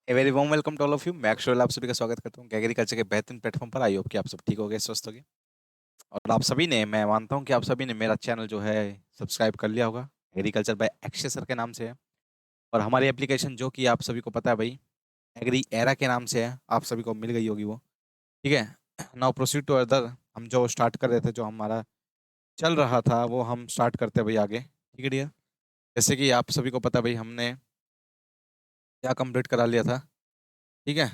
A very warm welcome to all of you. मैं अक्षर आप सभी का स्वागत करता हूँ एग्रीकल्चर के बेहतरीन प्लेटफॉर्म पर। आई होप कि आप सब ठीक हो गए, स्वस्थ हो गए। और आप सभी ने, मैं मानता हूँ कि आप सभी ने मेरा चैनल जो है सब्सक्राइब कर लिया होगा। एग्रीकल्चर बाय अक्षय सर के नाम से है। और हमारी एप्लीकेशन जो कि आप सभी को पता है भाई, एग्री एरा के नाम से है, आप सभी को मिल गई होगी वो। ठीक है, नाउ प्रोसीड टू अदर। हम जो स्टार्ट कर रहे थे, जो हमारा चल रहा था, वो हम स्टार्ट करते हैं भाई आगे। ठीक है डियर, जैसे कि आप सभी को पता है भाई, हमने क्या कंप्लीट करा लिया था। ठीक है,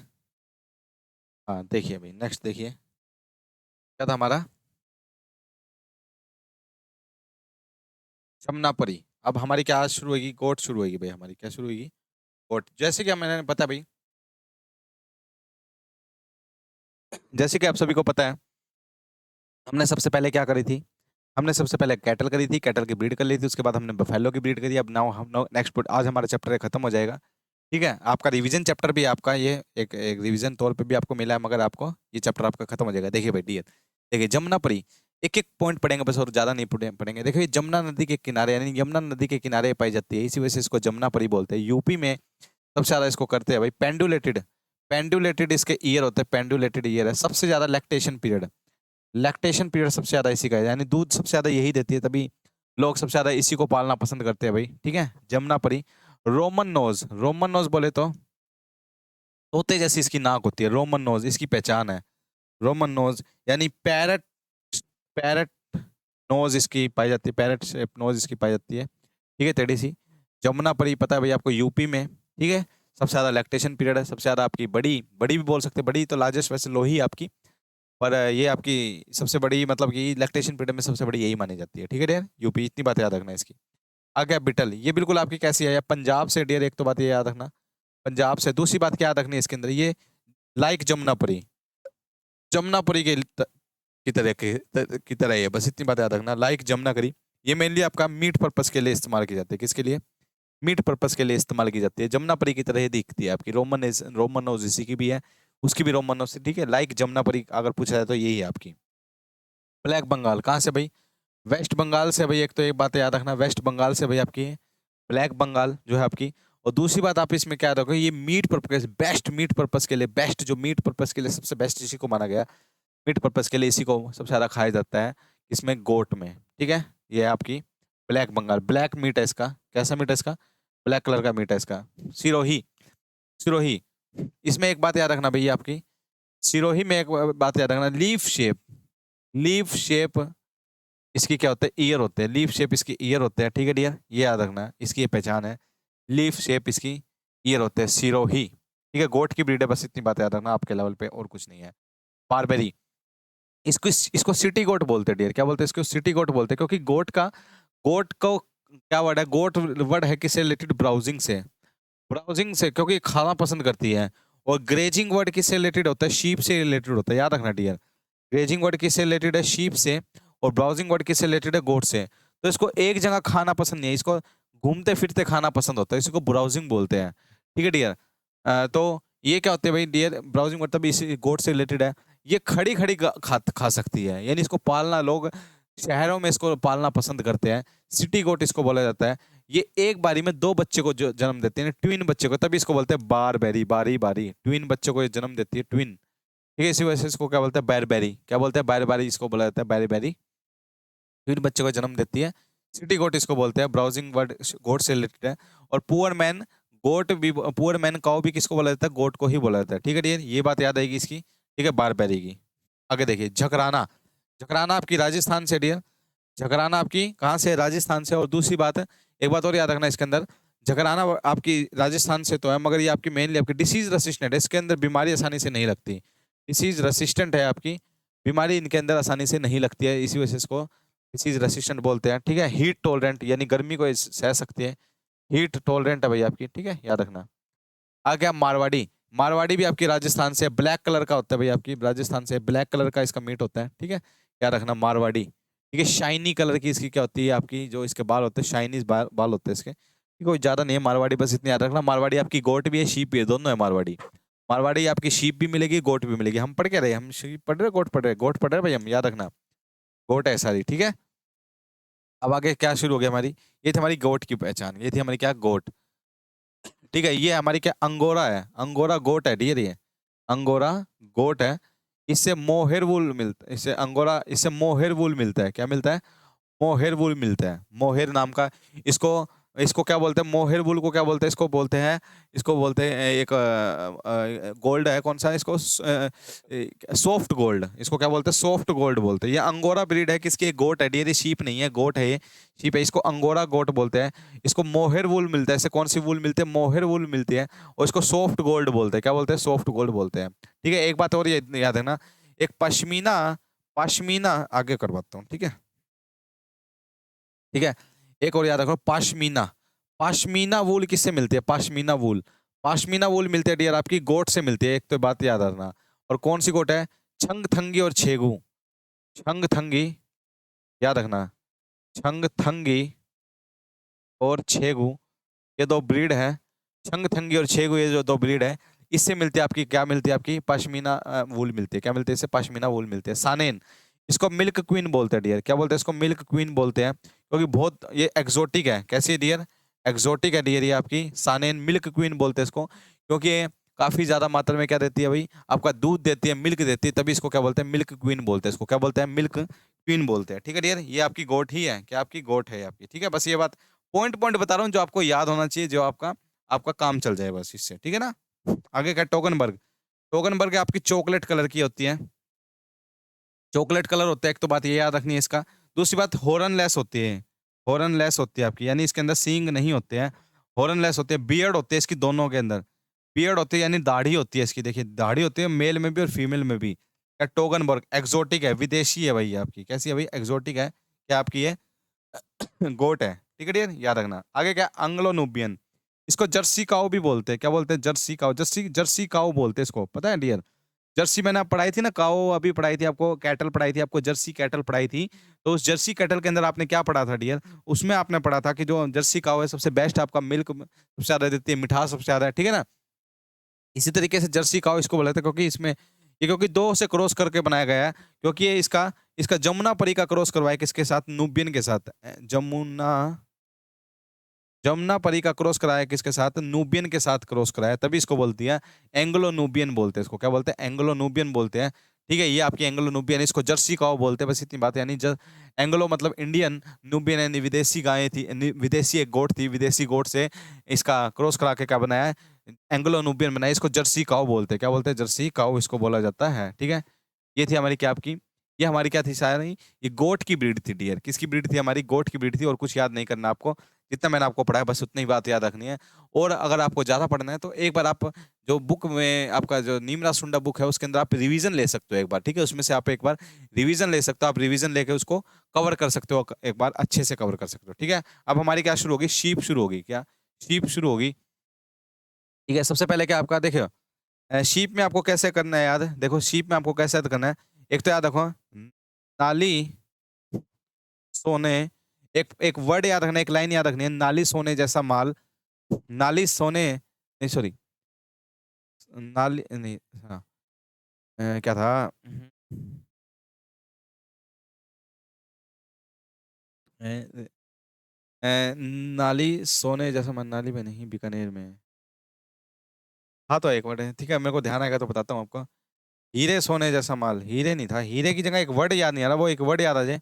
हाँ देखिए भाई, नेक्स्ट देखिए क्या था हमारा, जमुनापरी। अब हमारी क्या आज शुरू होगी, गोट शुरू होगी भाई। हमारी क्या शुरू होगी, गोट। जैसे कि मैंने पता भाई, जैसे कि आप सभी को पता है, हमने सबसे पहले क्या करी थी, हमने सबसे पहले कैटल करी थी, कैटल की ब्रीड कर ली थी। उसके बाद हमने बफेलो की ब्रीड करी। अब नाउ हम नेक्स्ट आज हमारा चैप्टर खत्म हो जाएगा। ठीक है, आपका रिवीजन चैप्टर भी आपका ये एक रिवीजन तौर पे भी आपको मिला है, मगर आपको ये चैप्टर आपका खत्म हो जाएगा। देखिए भाई डियर, देखिए जमुनापरी, एक एक पॉइंट पढ़ेंगे बस, और ज्यादा नहीं पढ़ेंगे। देखिए ये जमुना नदी के किनारे, यानी यमुना नदी के किनारे पाई जाती है, इसी वजह से इसको जमुनापरी बोलते हैं। यूपी में सबसे ज्यादा इसको करते हैं भाई पेंडुलेटेड। पेंडुलेटेड इसके ईयर होते हैं, पेंडुलेटेड ईयर है। सबसे ज्यादा लैक्टेशन पीरियड, लैक्टेशन पीरियड सबसे ज्यादा इसी का है, यानी दूध सबसे ज्यादा यही देती है, तभी लोग सबसे ज्यादा इसी को पालना पसंद करते हैं भाई। ठीक है, Jamunapari. Roman nose, Roman nose बोले तो तोते जैसी इसकी नाक होती है, रोमन नोज इसकी पहचान है। रोमन नोज यानी पैरट, पैरट नोज इसकी पाई जाती है, पैरट शेप नोज इसकी पाई जाती है। ठीक है, टेढ़ी सी। जमुनापरी पता है भाई आपको, यूपी में। ठीक है, सबसे ज्यादा लैक्टेशन पीरियड है, सबसे ज्यादा आपकी बड़ी, बड़ी भी बोल सकते हैं, बड़ी तो लार्जेस्ट वैसे लोही आपकी, पर ये आपकी सबसे बड़ी, मतलब कि लैक्टेशन पीरियड में सबसे बड़ी यही मानी जाती है। ठीक है डियर, यूपी, इतनी बात याद रखना इसकी। आ गया बिटल, ये बिल्कुल आपकी कैसी है, पंजाब से डियर, एक तो बात ये याद रखना, पंजाब से। दूसरी बात क्या याद रखनी है इसके अंदर, ये लाइक जमुनापरी, जमुनापरी के की तरह की तरह ही है, बस इतनी बात याद रखना, लाइक जमुनापरी। ये मेनली आपका मीट पर्पस के लिए इस्तेमाल की जाती है। किसके लिए, मीट पर्पस के लिए इस्तेमाल की जाती है। जमुनापरी की तरह ही दिखती है आपकी, रोमन नोज इसी की भी है, उसकी भी रोमन नोज। ठीक है, लाइक जमुनापरी अगर पूछा जाए तो यही है आपकी। ब्लैक बंगाल कहाँ से भाई, वेस्ट बंगाल से भाई। एक तो एक बात याद रखना, वेस्ट बंगाल से भाई आपकी ब्लैक बंगाल जो है आपकी। और दूसरी बात आप इसमें क्या रखो, ये meat purpose, best meat purpose के लिए, बेस्ट जो मीट पर्पस के लिए सबसे बेस्ट इसी को माना गया, मीट पर्पस के लिए इसी को सबसे ज्यादा खाया जाता है, इसमें गोट में। ठीक है, ये है आपकी ब्लैक बंगाल, ब्लैक मीट है इसका। कैसा मीट है इसका, ब्लैक कलर का मीट है इसका। सिरोही, सिरोही, इसमें एक बात याद रखना भैया आपकी, सिरोही में एक बात याद रखना, लीफ शेप, लीफ शेप इसकी क्या होता है, ईयर होते हैं, लीफ शेप इसकी ईयर होते हैं। ठीक है डियर, ये याद रखना, इसकी ये पहचान है, लीफ शेप इसकी ईयर होते हैं, सिरोही। ठीक है, गोट की ब्रीड है, बस इतनी बात याद रखना आपके लेवल पे, और कुछ नहीं है। बारबेरी, इसको इसको सिटी गोट बोलते हैं डियर। क्या बोलते हैं इसको, सिटी गोट बोलते हैं, क्योंकि गोट का, गोट को क्या वर्ड है, गोट वर्ड है किससे रिलेटेड, ब्राउजिंग से, ब्राउजिंग से, क्योंकि खाना पसंद करती है। और ग्रेजिंग वर्ड किससे रिलेटेड होता है, शीप से रिलेटेड होता है, याद रखना डियर। ग्रेजिंग वर्ड किससे रिलेटेड है, शीप से। और ब्राउजिंग वर्ड किससे रिलेटेड है, गोट से। तो इसको एक जगह खाना पसंद नहीं है, इसको घूमते फिरते खाना पसंद होता है, इसको ब्राउजिंग बोलते हैं। ठीक है डियर, तो ये क्या होते हैं भाई डियर, ब्राउजिंग मतलब इसी गोट से रिलेटेड है। ये खड़ी खड़ी खा सकती है, यानी इसको पालना, लोग शहरों में इसको पालना पसंद करते हैं, सिटी गोट इसको बोला जाता है। ये एक बारी में दो बच्चे को जो जन्म देते हैं, ट्विन बच्चे को, तभी इसको बोलते हैं बारबेरी, बारी बारी, ट्विन बच्चे को ये जन्म देती है, ट्विन। ठीक है, इसी वजह से इसको क्या बोलते हैं, बैरबेरी। क्या बोलते हैं, बैरबेरी इसको बोला जाता है, बैरबेरी, ट्विन बच्चे को जन्म देती है। सिटी गोट इसको बोलते हैं, ब्राउजिंग वर्ड गोट से रिलेटेड है। और पुअर मैन, गोट भी, पुअर मैन काउ भी किसको बोला जाता है, गोट को ही बोला जाता है। ठीक है डियर, ये बात याद आएगी इसकी। ठीक है, बारबेरी की। आगे देखिए झकराना, झकराना आपकी राजस्थान से डियर, झकराना आपकी कहाँ से है, राजस्थान से। और दूसरी बात है, एक बात और याद रखना इसके अंदर, झकराना आपकी राजस्थान से तो है, मगर ये आपकी मेनली आपकी डिसीज रेसिस्टेंट है, इसके अंदर बीमारी आसानी से नहीं लगती, डिसीज रेसिस्टेंट है आपकी, बीमारी इनके अंदर आसानी से नहीं लगती है, इसी वजह से इसको डिसीज रेसिस्टेंट बोलते हैं। ठीक है, हीट टॉलरेंट, यानी गर्मी को सह सकती है, हीट टॉलरेंट है भाई आपकी। ठीक है, याद रखना। आ गया मारवाड़ी, मारवाड़ी भी आपकी राजस्थान से, ब्लैक कलर का होता है भाई आपकी, राजस्थान से ब्लैक कलर का इसका मीट होता है। ठीक है, याद रखना मारवाड़ी। ठीक है, शाइनी कलर की इसकी क्या होती है, आपकी जो इसके बाल होते हैं, शाइनी बाल होते हैं इसके। ठीक है, कोई ज्यादा नहीं है मारवाड़ी, बस इतनी याद रखना। मारवाड़ी आपकी गोट भी है, शीप भी है, दोनों है मारवाड़ी। मारवाड़ी आपकी शीप भी मिलेगी, गोट भी मिलेगी। हम पढ़ के रहे, हम शीप पढ़ रहे, गोट पढ़ रहे, गोट पढ़ रहे भाई हम, याद रखना, गोट है सारी। ठीक है, अब आगे क्या शुरू हो गया हमारी, ये थी हमारी गोट की पहचान, ये थी हमारी क्या, गोट। ठीक है, ये हमारी क्या अंगोरा है, अंगोरा गोट है डियर, ये अंगोरा गोट है। इससे मोहेर वूल मिलता है, इससे अंगोरा, इससे मोहेर वूल मिलता है। क्या मिलता है? मोहेर वूल मिलता है, मोहेर नाम का। इसको इसको क्या बोलते हैं? मोहेर वूल को क्या बोलते हैं? इसको बोलते हैं, इसको बोलते हैं एक गोल्ड है, कौन सा है इसको, सॉफ्ट गोल्ड। इसको क्या बोलते हैं? सॉफ्ट गोल्ड बोलते हैं। ये अंगोरा ब्रीड है, किसकी? एक गोट है डियर, ये शीप नहीं है, गोट है, ये शीप है। इसको अंगोरा गोट बोलते हैं। इसको मोहेर वूल मिलता है। इससे कौन सी वूल मिलती है? मोहेर वूल मिलती है। और इसको सॉफ्ट गोल्ड बोलते हैं। क्या बोलते हैं? सॉफ्ट गोल्ड बोलते हैं। ठीक है, एक बात और याद है ना, एक पश्मीना, पश्मीना आगे करवाता हूँ, ठीक है, ठीक है। एक और याद रखो, पाशमीना, पाशमीना वूल किससे मिलती है? पाशमीना वूल, पाशमीना वूल मिलती है डियर आपकी गोट से मिलती है। एक तो बात याद रखना। और कौन सी गोट है? छंगथंगी और छेगू, छंगथंगी, याद रखना, छंगथंगी और छेगू, ये दो ब्रीड है। छंगथंगी और छेगू, ये जो दो ब्रीड है, इससे मिलती है आपकी, क्या मिलती है आपकी? पश्मीना वूल मिलती है। क्या मिलती है? इससे पश्मीना वूल मिलती है। सानेन, इसको मिल्क क्वीन बोलते हैं डियर। क्या बोलते हैं इसको? मिल्क क्वीन बोलते हैं, क्योंकि बहुत ये एक्सोटिक है। कैसी है डियर? एक्सोटिक है डियर ये आपकी। सानेन मिल्क क्वीन बोलते हैं इसको, क्योंकि ये काफी ज्यादा मात्रा में क्या देती है भाई? आपका दूध देती है, मिल्क देती है, तभी इसको क्या बोलते हैं? मिल्क क्वीन बोलते हैं। इसको क्या बोलते हैं? मिल्क क्वीन बोलते हैं। ठीक है डियर, ये आपकी गोट ही है। क्या आपकी गोट है आपकी? ठीक है, बस ये बात पॉइंट पॉइंट बता रहा हूँ जो आपको याद होना चाहिए, जो आपका आपका काम चल जाए बस इससे, ठीक है ना। आगे क्या? टोगनबर्ग, टोगनबर्ग आपकी चॉकलेट कलर की होती है, चॉकलेट कलर होता है। एक तो बात ये याद रखनी है इसका। दूसरी बात हॉर्नलेस होती है, हॉर्नलेस होती है आपकी, यानी इसके अंदर सींग नहीं होते हैं, हॉर्नलेस होते हैं। बियर्ड होते हैं इसकी दोनों के अंदर, बियर्ड होती है, यानी दाढ़ी होती है इसकी। देखिए दाढ़ी होती है मेल में भी और फीमेल में भी। क्या? टोगनबर्ग एक्सोटिक है, विदेशी है भाई आपकी। कैसी है भाई? एक्सोटिक है। क्या आपकी है? गोट है। ठीक है डियर, याद रखना। आगे क्या? एंग्लो नुबियन, इसको जर्सी काऊ भी बोलते हैं। क्या बोलते हैं? जर्सी काऊ, जर्सी जर्सी काऊ बोलते हैं इसको, पता है डियर? जर्सी मैंने आप पढ़ाई थी ना, काऊ अभी पढ़ाई थी आपको, कैटल पढ़ाई थी आपको, जर्सी कैटल पढ़ाई थी। तो उस जर्सी कैटल के अंदर आपने क्या पढ़ा था डियर? उसमें आपने पढ़ा था कि जो जर्सी काऊ है सबसे बेस्ट, आपका मिल्क सबसे ज्यादा देती है, मिठास सबसे ज्यादा है, ठीक है ना। इसी तरीके से जर्सी काऊ इसको बोला था, क्योंकि इसमें ये, क्योंकि दो से क्रॉस करके बनाया गया है, क्योंकि ये इसका इसका जमुनापरी का क्रॉस करवाया किसके साथ? नूबियन के साथ। जमुना, जमुना परी का क्रॉस कराया किसके साथ? नूबियन के साथ क्रॉस कराया, तभी इसको बोलती है एंग्लो नूबियन बोलते हैं इसको। क्या बोलते हैं? एंग्लो नूबियन बोलते हैं। ठीक है, ये आपकी एंग्लो नूबियन, इसको जर्सी काऊ बोलते हैं, बस इतनी बात है। यानी एंग्लो मतलब इंडियन, नूबियन यानी विदेशी गायें थी, विदेशी एक गोट थी, विदेशी गोट से इसका क्रॉस करा के क्या बनाया है? एंग्लो नूबियन बनाया। इसको जर्सी काऊ बोलते हैं। क्या बोलते हैं? जर्सी काऊ इसको बोला जाता है। ठीक है, ये थी हमारी क्या आपकी, ये हमारी क्या थी सारी? ये गोट की ब्रीड थी डियर। किसकी ब्रीड थी? हमारी गोट की ब्रीड थी। और कुछ याद नहीं करना आपको, जितना मैंने आपको पढ़ाया बस उतनी ही बात याद रखनी है। और अगर आपको ज्यादा पढ़ना है तो एक बार आप जो बुक में आपका जो नीमराज सुंडा बुक है, उसके अंदर आप रिवीजन ले सकते हो एक बार, ठीक है। उसमें से आप एक बार रिवीजन ले सकते हो, आप रिवीजन लेके उसको कवर कर सकते हो, एक बार अच्छे से कवर कर सकते हो, ठीक है। अब हमारी क्या शुरू होगी? शीप शुरू होगी। क्या? शीप शुरू होगी। ठीक है, सबसे पहले क्या आपका देखो, शीप में आपको कैसे करना है याद? देखो शीप में आपको कैसे करना है, एक तो याद रखो, नाली सोने, एक एक वर्ड याद रखना है, एक लाइन याद रखनी है, नाली सोने जैसा माल, नाली सोने, नहीं सॉरी, नाली नहीं, हाँ, क्या था? अ, नाली सोने जैसा माल, नाली में नहीं, बीकानेर में। हाँ तो एक वर्ड है, ठीक है, मेरे को ध्यान आएगा तो बताता हूँ आपको। हीरे सोने जैसा माल, हीरे नहीं था, हीरे की जगह एक वर्ड याद नहीं आ रहा, वो एक वर्ड याद आ जाए।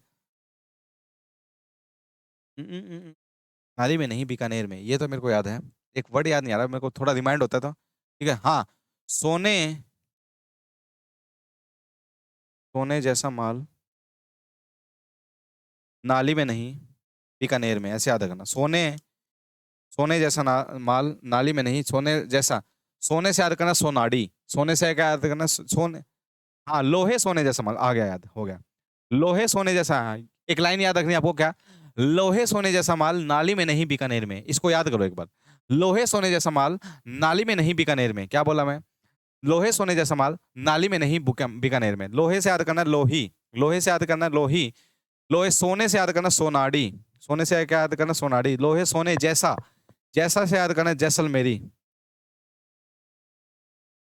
नाली में नहीं, बीकानेर में, ये तो मेरे को याद है। एक वर्ड याद नहीं आ रहा मेरे को, थोड़ा रिमाइंड होता है तो, ठीक है। हाँ, सोने, सोने जैसा माल नाली में नहीं, बीकानेर में, ऐसे याद रखना। सोने, सोने जैसा माल नाली में नहीं, सोने जैसा, सोने से याद करना सोनाड़ी, सोने से क्या याद करना? सोने, हाँ, लोहे सोने जैसा माल, आ गया, याद हो गया। लोहे सोने जैसा, हाँ, एक लाइन याद रखनी है आपको, क्या? लोहे सोने जैसा माल नाली में नहीं, बीकानेर में, इसको याद करो एक बार। लोहे सोने जैसा माल नाली में नहीं, बीकानेर में। क्या बोला मैं? लोहे सोने जैसा माल नाली में नहीं, बीकानेर में। लोहे से याद करना लोही, लोहे से याद करना लोही, लोहे, सोने से याद करना सोनाड़ी, सोने से क्या याद करना? सोनाड़ी। लोहे सोने जैसा, जैसा से याद करना जैसलमेरी।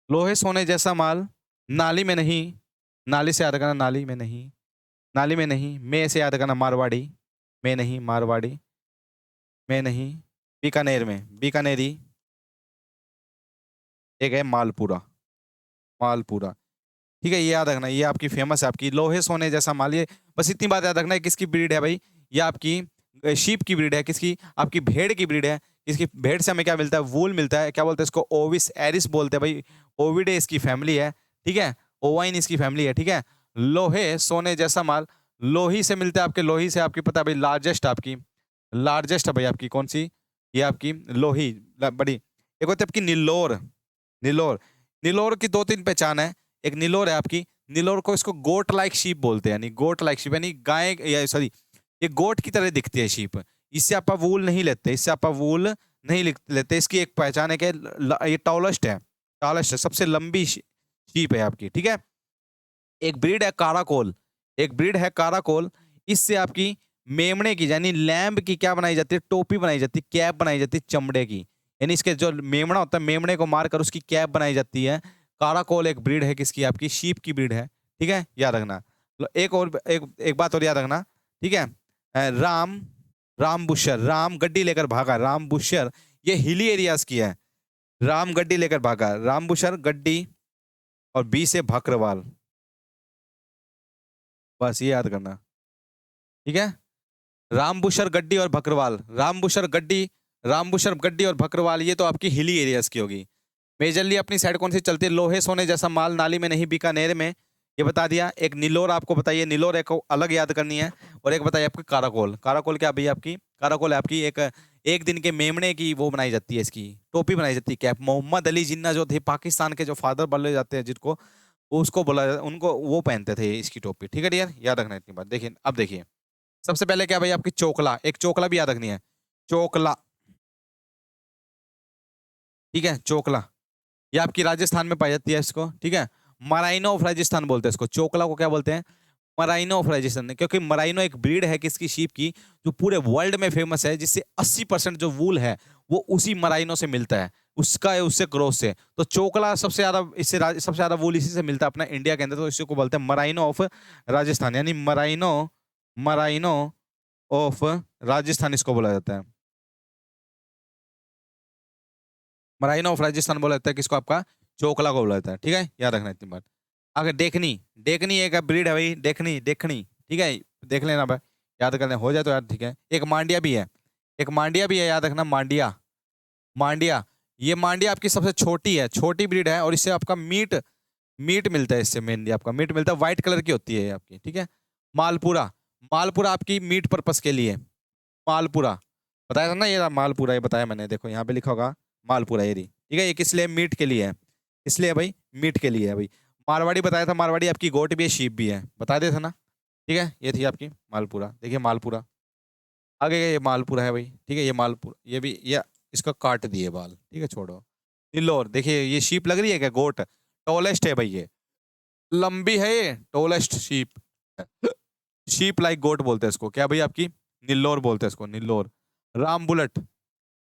लोहे सोने जैसा माल नाली में नहीं, नाली से याद करना नाली में नहीं, नाली में नहीं, में से याद करना मारवाड़ी, में नहीं, मारवाड़ी, में नहीं, बीकानेर में, बीकानेरी, एक है मालपुरा, मालपुरा। ठीक है, ये याद रखना, ये आपकी फेमस है, आपकी लोहे सोने जैसा माल। ये बस इतनी बात याद रखना है, किसकी ब्रीड है भाई? ये आपकी शीप की ब्रीड है। किसकी? आपकी भेड़ की ब्रीड है। इसकी भेड़ से हमें क्या मिलता है? वूल मिलता है। क्या बोलते हैं इसको? ओविस एरिस बोलते हैं भाई। ओविडे इसकी फैमिली है, ठीक है। ओवाइन इसकी फैमिली है, ठीक है। लोहे सोने जैसा माल, लोही से मिलता है आपके। लोही से आपकी पता है भाई, लार्जेस्ट आपकी, लार्जेस्ट है भाई आपकी कौन सी? ये आपकी लोही बड़ी। एक होती है आपकी निल्लोर, निल्लोर। निल्लोर की दो तीन पहचान है। एक निल्लोर है आपकी, निल्लोर को इसको गोट लाइक शीप बोलते हैं, यानी गोट लाइक शीप, यानी गाय, या सॉरी, ये गोट की तरह दिखती है शीप। इससे आप वूल नहीं लेते, इससे आप वूल नहीं लेते। इसकी एक पहचान है कि ये टॉलेस्ट है, टॉलेस्ट है, सबसे लंबी शीप है आपकी, ठीक है। एक ब्रीड है काराकोल, एक ब्रीड है काराकोल। इससे आपकी मेमने की, यानी लैम्ब की क्या बनाई जाती है? टोपी बनाई जाती है, कैप बनाई जाती है चमड़े की। यानी इसके जो मेमना होता है, मेमने को मारकर उसकी कैप बनाई जाती है। काराकोल एक ब्रीड है किसकी? आपकी शीप की ब्रीड है, ठीक है, याद रखना। एक और एक बात और याद रखना, ठीक है। राम, राम बुशर, राम गड्डी लेकर भागा, राम बुशर, ये हिली एरियाज की है। राम गड्डी लेकर भागा, राम बुशर गड्डी, और बी से भक्रवाल, बस ये याद करना, ठीक है। रामबुशर गड्डी और भकरवाल, रामबुशर गड्डी, रामबुशर गड्डी और भकरवाल, ये तो आपकी हिली एरियाज की होगी। मेजरली अपनी साइड कौन सी चलती है? लोहे सोने जैसा माल नाली में नहीं, बीकानेर में, ये बता दिया। एक नीलोर आपको बताइए, नीलोर एक अलग याद करनी है। और एक बताइए आपकी काराकोल, काराकोल क्या भैया आपकी? काराकोल है आपकी एक, एक दिन के मेमने की वो बनाई जाती है, इसकी टोपी बनाई जाती है, कैप। मोहम्मद अली जिन्ना जो थे पाकिस्तान के, जो फादर बोले जाते हैं जिनको, उसको बोला उनको, वो पहनते थे इसकी टोपी, ठीक है डियर, याद रखना इतनी बात। देखिए अब देखिए, सबसे पहले क्या भाई आपकी चोकला, एक चोकला भी याद रखनी है, चोकला, ठीक है, चोकला। ये आपकी राजस्थान में पाई जाती है इसको, ठीक है। मराइनो ऑफ राजस्थान बोलते हैं इसको, चोकला को क्या बोलते हैं? मराइनो ऑफ राजस्थान, क्योंकि मराइनो एक ब्रीड है किसकी? शीप की, जो पूरे वर्ल्ड में फेमस है, जिससे 80% जो वूल है वो उसी मराइनो से मिलता है, उसका है, उससे क्रॉस से। तो चोकला सबसे ज्यादा, इससे सबसे ज्यादा वूल इसी से मिलता है अपना इंडिया के अंदर, तो इसी को बोलते हैं मराइनो ऑफ राजस्थान, यानी मराइनो, मराइनो ऑफ राजस्थान इसको बोला जाता है। मराइनो ऑफ राजस्थान बोला जाता है किसको? आपका चोकला को बोला जाता है, ठीक है, याद रखना इतनी बात। आगे देखनी, देखनी एक ब्रीड है भाई, देखनी, देखनी, ठीक है, देख लेना भाई, याद करने हो जाए तो यार, ठीक है। एक मांडिया भी है, एक मांडिया भी है, याद रखना, मांडिया, मांडिया। ये मांडिया आपकी सबसे छोटी है, छोटी ब्रीड है, और इससे आपका मीट, मीट मिलता है, इससे मेनली आपका मीट मिलता है, व्हाइट कलर की होती है ये आपकी, ठीक है। मालपुरा, मालपुरा आपकी मीट पर्पस के लिए, मालपुरा बताया था ना, ये रहा मालपुरा, ये बताया मैंने, देखो यहाँ पे लिखा होगा मालपुरा, ये रही, ठीक है। ये किस लिए? मीट के लिए है, इसलिए भाई मीट के लिए है भाई। मारवाड़ी बताया था, मारवाड़ी आपकी गोट भी है, शीप भी है, बता दिया था ना, ठीक है। ये थी आपकी मालपुरा, देखिए मालपुरा, आगे ये मालपुरा है भाई, ठीक है। ये मालपुरा, ये भी, ये इसका काट दिए बाल, ठीक है, छोड़ो। निल्लोर, देखिए ये शीप लग रही है क्या? गोट, टोलेस्ट है भाई ये, लंबी है ये, टोलेस्ट शीप, शीप लाइक गोट बोलते हैं इसको, क्या भाई आपकी? निल्लोर बोलते हैं इसको, निल्लोर। राम बुलेट,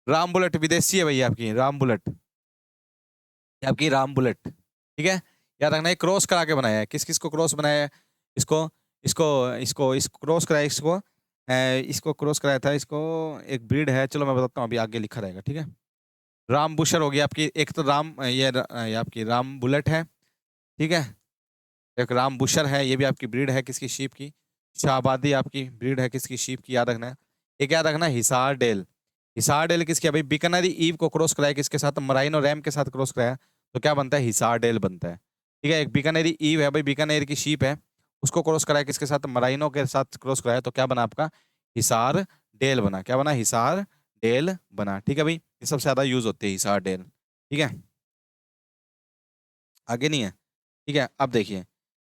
राम बुलेट विदेशी है भैया आपकी, राम बुलेट, ये आपकी राम बुलेट, ठीक है। याद रखना, ये क्रॉस करा के बनाया है, किस किस को क्रॉस बनाया है? इसको, इसको, इसको क्रॉस कराया, इसको क्रॉस कराया था, इसको। एक ब्रीड है, चलो मैं बताता हूँ, अभी आगे लिखा रहेगा, ठीक है। राम बुशर हो गया आपकी एक, तो राम, ये आपकी राम बुलेट है, ठीक है। एक राम बुशर है, ये भी आपकी ब्रीड है किसकी? शीप की। शाहबादी आपकी ब्रीड है किसकी? शीप की, याद रखना है। एक याद रखना, हिसार डेल, हिसार डेल किसकी है भाई? बीकानेरी ईव को क्रॉस कराया किसके साथ? मराइनो रैम के साथ क्रॉस कराया, तो क्या बनता है? हिसार डेल बनता है, ठीक है। एक बीकानेरी ईव है भाई, बीकानेर की शीप है, उसको क्रॉस कराया किसके साथ? मराइनो के साथ क्रॉस कराया, तो क्या बना आपका? हिसार डेल बना, क्या बना? हिसार डेल बना, ठीक है भाई। ये सबसे ज्यादा यूज होती है हिसार डेल, ठीक है, आगे नहीं है, ठीक है। अब देखिए,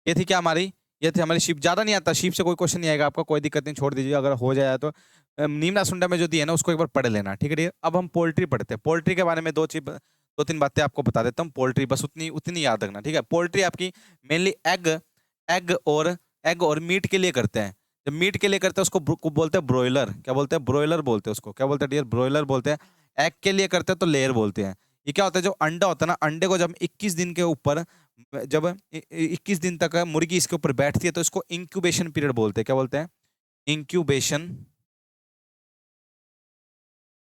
ये थी क्या हमारी? ये थी हमारी शीप। ज्यादा नहीं आता, शीप से कोई क्वेश्चन नहीं आएगा आपका, कोई दिक्कत नहीं, छोड़ दीजिए। अगर हो जाए तो नीमना सुंडा में जो दी है ना, उसको एक बार पढ़ लेना, ठीक है डियर। अब हम पोल्ट्री पढ़ते हैं, पोल्ट्री के बारे में दो चीज, दो तीन बातें आपको बता देता हूँ। पोल्ट्री बस उतनी उतनी याद रखना, ठीक है। पोल्ट्री आपकी मेनली एग, एग और मीट के लिए करते हैं। जब मीट के लिए करते हैं उसको बोलते हैं ब्रोइलर, क्या बोलते हैं? ब्रोइलर बोलते हैं उसको, क्या बोलते हैं डियर? ब्रोइलर बोलते हैं। एग के लिए करते हैं तो लेयर बोलते हैं। ये क्या होता है? जो अंडा होता है ना, अंडे को जब 21 दिन के ऊपर, जब 21 दिन तक मुर्गी इसके ऊपर बैठती है, तो इसको इंक्यूबेशन पीरियड बोलते हैं, क्या बोलते हैं? इंक्यूबेशन,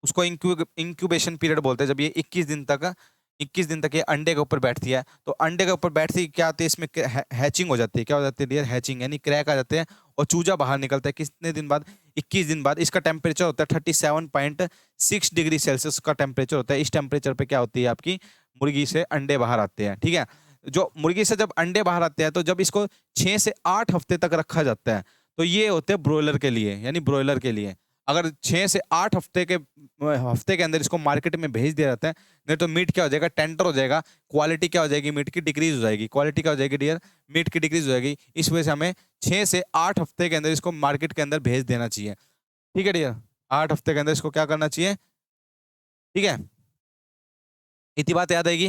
उसको इंक्यूबेशन पीरियड बोलते हैं, जब ये 21 दिन तक 21 दिन तक ये अंडे के ऊपर बैठती है। तो अंडे के ऊपर बैठती क्या होती है, इसमें हैचिंग हो जाती है। क्या हो जाती है डियर? हैचिंग, यानी क्रैक आ जाते हैं और चूजा बाहर निकलता है। कितने दिन बाद? 21 दिन बाद। इसका टेम्परेचर होता है 37.6 डिग्री सेल्सियस का टेम्परेचर होता है। इस टेम्परेचर पे क्या होती है आपकी मुर्गी से अंडे बाहर आते हैं। ठीक है, जो मुर्गी से जब अंडे बाहर आते हैं तो जब इसको 6 से 8 हफ्ते तक रखा जाता है तो ये होते हैं ब्रोयलर के लिए, यानी ब्रोयलर के लिए। अगर 6 से 8 हफ्ते के अंदर इसको मार्केट में भेज दिया जाता है, नहीं तो मीट क्या हो जाएगा? टेंडर हो जाएगा। क्वालिटी क्या हो जाएगी? मीट की डिक्रीज हो जाएगी। क्वालिटी क्या हो जाएगी डियर? मीट की डिक्रीज हो जाएगी। इस वजह से हमें 6 से 8 हफ्ते के अंदर इसको मार्केट के अंदर भेज देना चाहिए। ठीक है डियर, 8 हफ्ते के अंदर इसको क्या करना चाहिए? ठीक है, इतनी बात याद आएगी।